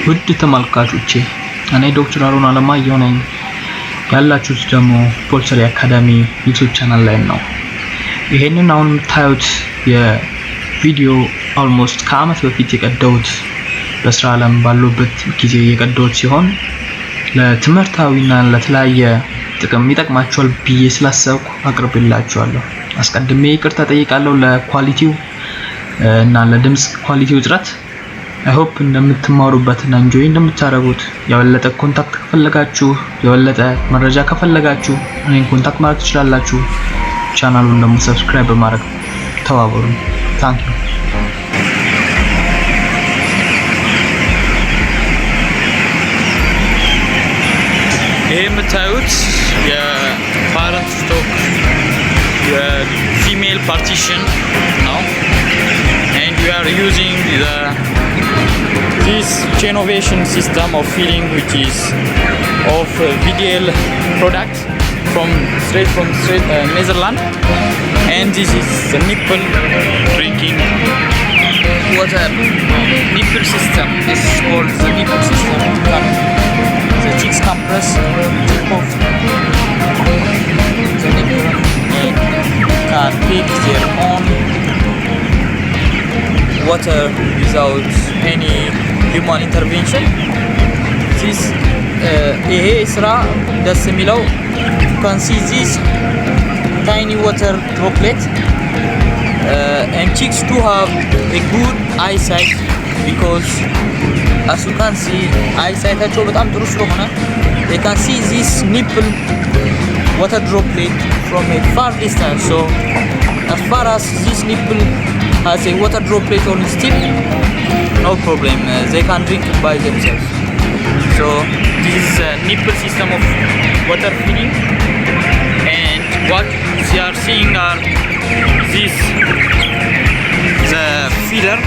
ውድ ተመልካቾቼ እኔ ዶክተር አሮን አለማየሁ ነኝ። ያላችሁት ደግሞ ፖሊሰሪ አካዳሚ ዩቲዩብ ቻናል ላይ ነው። ይሄንን አሁን የምታዩት የቪዲዮ ኦልሞስት ከአመት በፊት የቀዳሁት በስራ ዓለም ባሉበት ጊዜ የቀዳሁት ሲሆን ለትምህርታዊና ለተለያየ ጥቅም ይጠቅማችኋል ብዬ ስላሰብኩ አቅርብላችኋለሁ። አስቀድሜ ይቅርታ ጠይቃለሁ ለኳሊቲው እና ለድምጽ ኳሊቲው እጥረት። አይ ሆፕ እንደምትማሩበትና ኢንጆይ እንደምታደርጉት። የበለጠ ኮንታክት ከፈለጋችሁ የበለጠ መረጃ ከፈለጋችሁ እኔን ኮንታክት ማድረግ ትችላላችሁ። ቻናሉን ደግሞ ሰብስክራይብ በማድረግ ተባበሩ። ታንክ ዩ። ይሄ የምታዩት የፓረንት ስቶክ የፊሜል ፓርቲሽን ነው። and we are using this innovation system of feeding, which is of VDL product from straight Netherlands, and this is the nipple drinking water nipple system. This is called the nipple system. The chicks compress tip of the nipple and can pick their own water without any human intervention. This ይሄ ስራ ደስ የሚለው you can see this tiny water droplet and chicks do have a good eyesight because as you can see eyesight-አቸው በጣም ጥሩ ስለሆነ they can see this nipple water droplet from a far distance. So as far as this nipple has a water droplet on its tip, no problem, they can drink it by themselves. So this is a nipple system of water feeding, and what you are seeing are this the feeder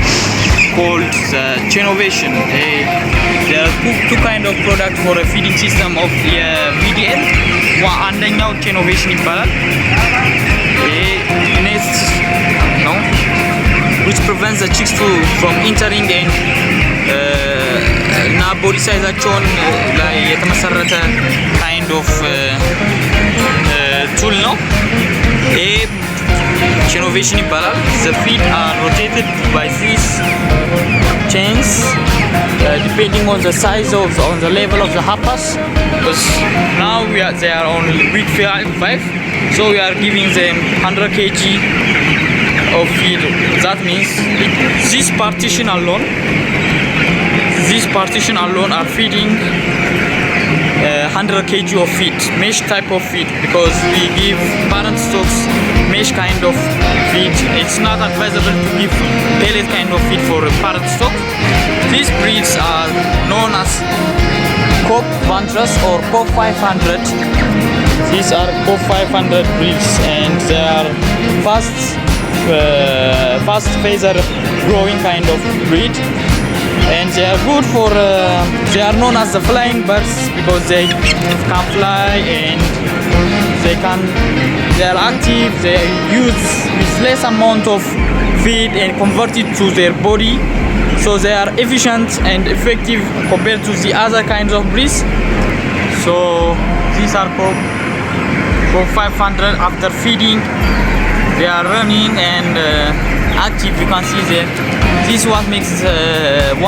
called the innovation. There are two kind of product for a feeding system of VDL. አንደኛው innovation ይባላል። nest no which prevents the chicks from entering and እና ቦዲ ሳይዛቸውን ላይ የተመሰረተ kind of tool ነው። innovation ይባላል። The feet are rotated by these chains depending on the size on the level of the hoppers, because now they are on week 5, so we are giving them 100 kg of feed. That means this partition alone are feeding 100 kg of feed, mesh type of feed, because we give parent stocks mesh kind of feed. It's not advisable to give pellet kind of feed for a parent stock. These breeds are known as COP 100 or COP 500. These are COP 500 breeds, and they are fast feather growing kind of breed, and they are good for they are known as the flying birds because they can fly and they are active. They use with less amount of feed and convert it to their body, so they are efficient and effective compared to the other kinds of breeds. So these are called 500. After feeding they are running and active. You can see that this is what makes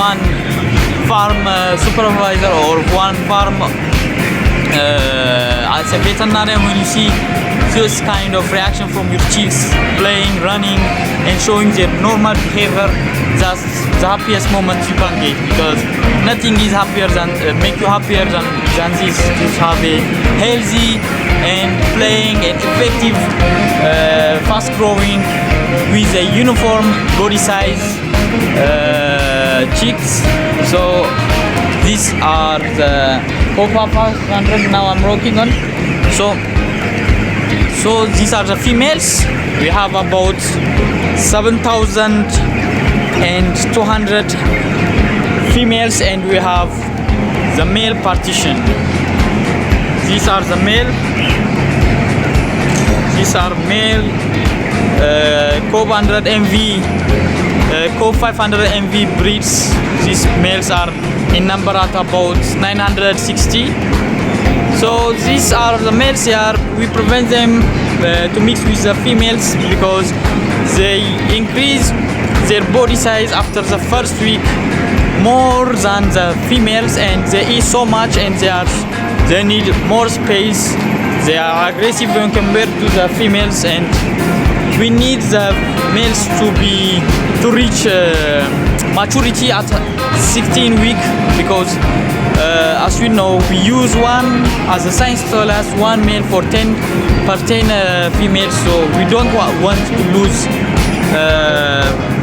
one farm supervisor or one farm as a veterinarian, when you see this kind of reaction from your chicks playing, running and showing their normal behavior, that's the happiest moment you can get, because nothing is happier than make you happier than this, to have a healthy and playing and effective fast growing with a uniform body size chicks. So these are the Copa 500 now I'm working on. So these are the females. We have about 7,200 females, and we have the male partition. These are the male. These are male COP 100 MV Co 500 MV breeds. These males are in number at about 960. So these are the males here. We prevent them to mix with the females because they increase their body size after the first week more than the females, and they eat so much and they need more space. They are aggressive when compared to the females, and we need the males to reach maturity at 16 weeks because as we know, we use one, as the science told us, one male for 10 females, so we don't want to lose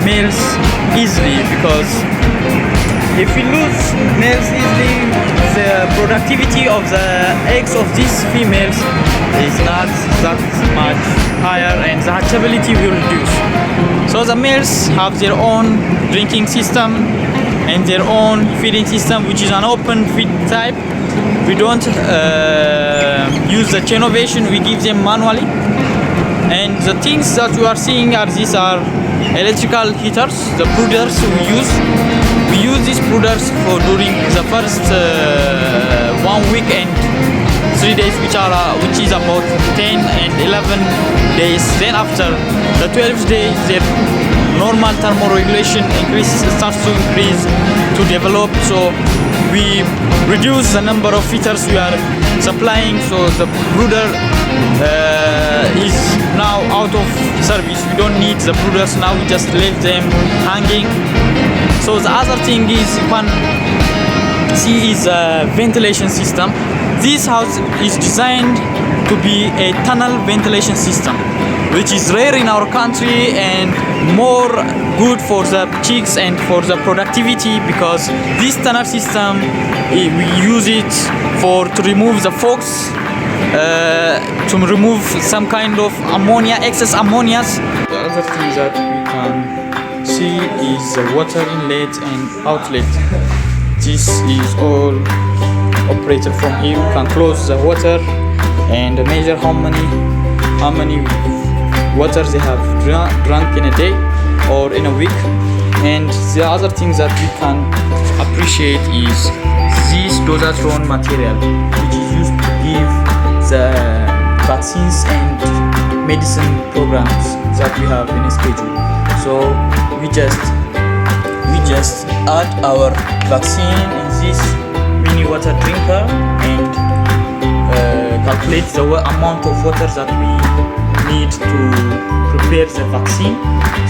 males easily, because if we lose males easily, the productivity of the eggs of these females is not that much higher and the hatchability will reduce. So the males have their own drinking system and their own feeding system, which is an open feed type. We don't use the chain ovation, we give them manually. And the things that you are seeing these are electrical heaters, the brooders we use these brooders for during the first 1 week and 3 days, which is about 10 and 11 days. Then after the 12th day, their normal thermoregulation starts to increase, to develop. So we reduce the number of feeders we are supplying. So the brooder is now out of service. We don't need the brooders now. We just leave them hanging. So the other thing is you can see is a ventilation system. This house is designed to be a tunnel ventilation system, which is rare in our country and more good for the chicks and for the productivity, because this tunnel system we use it to remove the fogs, to remove some kind of ammonia, excess ammonia. The other thing that we can see is the water inlet and outlet. This is all operated from here. We can close the water and measure how many water they have drunk in a day or in a week. And the other thing that we can appreciate is this dosatron material, which is used to give the vaccines and medicine programs that we have in a schedule. So we just add our vaccine in this mini water drinker and calculate the amount of water that we need to prepare the vaccine.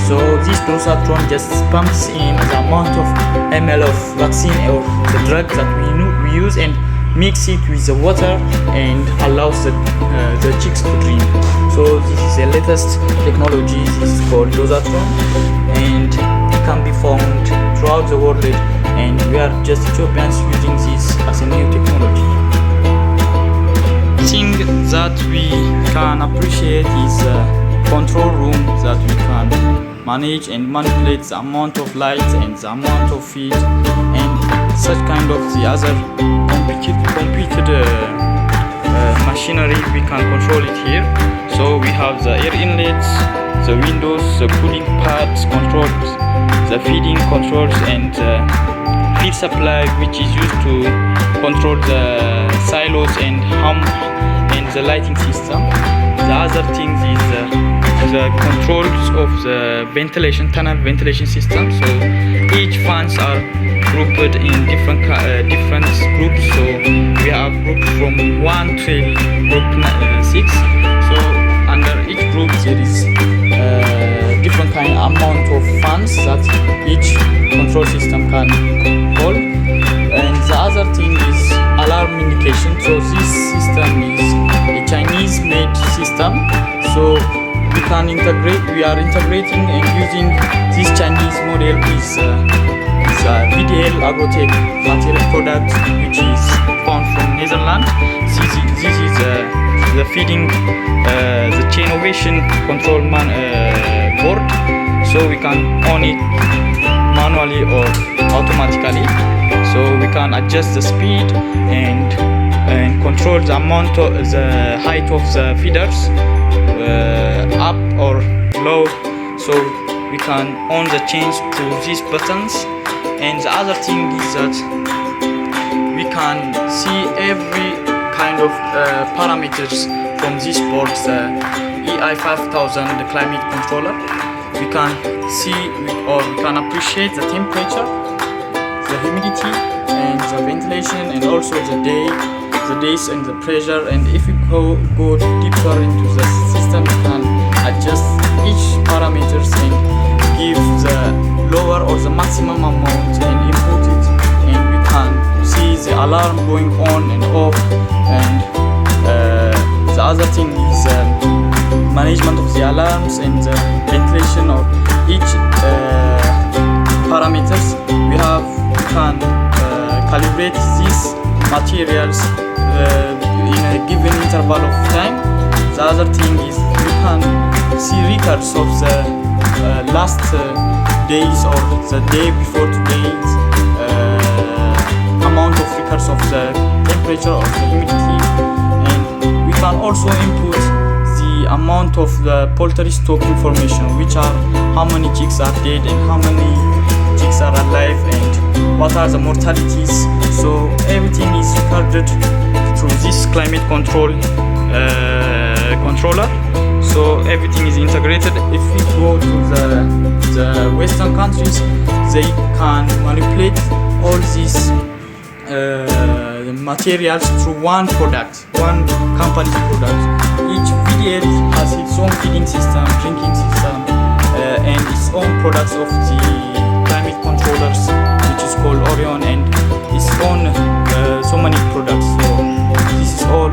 So this dosatron just pumps in the amount of ml of vaccine or the drug that we use and mix it with the water and allows the chicks to drink. So this is the latest technology. This is called dosatron and it can be found throughout the world, and we are just Ethiopians using this as a new technology. Thing that we can appreciate is the control room, that we can manage and manipulate the amount of light and the amount of feed and such kind of the other complicated machinery. We can control it here. So we have the air inlets, the windows, the cooling pads controls, the feeding controls, and feed supply, which is used to control the silos and the lighting system. The other thing is the controls of the tunnel ventilation system. So each fans are grouped in different groups. So we have groups from 1 till group 6. So under each group there is different kind amount of fans that each control system can hold. And the other thing is alarm indication. So this system is a Chinese made system. So we are integrating and using this Chinese model is VDL Agrotech material product, which is found from Netherlands. This is the feeding, the chain ovation control board. So we can on it manually or automatically. So we can adjust the speed and control the amount of the height of the feeders, up or low. So we can on the change through these buttons. And the other thing is that we can see every kind of parameters from this board, the EI5000, the climate controller. We can see or we can appreciate the temperature, the humidity, and the ventilation, and also the days and the pressure. And if we go deeper into the system, we can adjust each parameters and give the lower or the maximum amount and input it, and we can see the alarm going on and off. And the other thing is management of the alarms and the ventilation of each parameters. We can calibrate these materials in a given interval of time. The other thing is we can see records of the last days or the day before today's amount of records of the temperature or the humidity. And we can also input the amount of the poultry stock information, which are how many chicks are dead and how many chicks are alive and what are the mortalities. So everything is recorded through this climate controller. So everything is integrated. If we go to the Western countries, they can manipulate all these materials through one product, one company's product. Each VDL has its own feeding system, drinking system, and its own products of the climate controllers, which is called Orion, and its own so many products. So this is all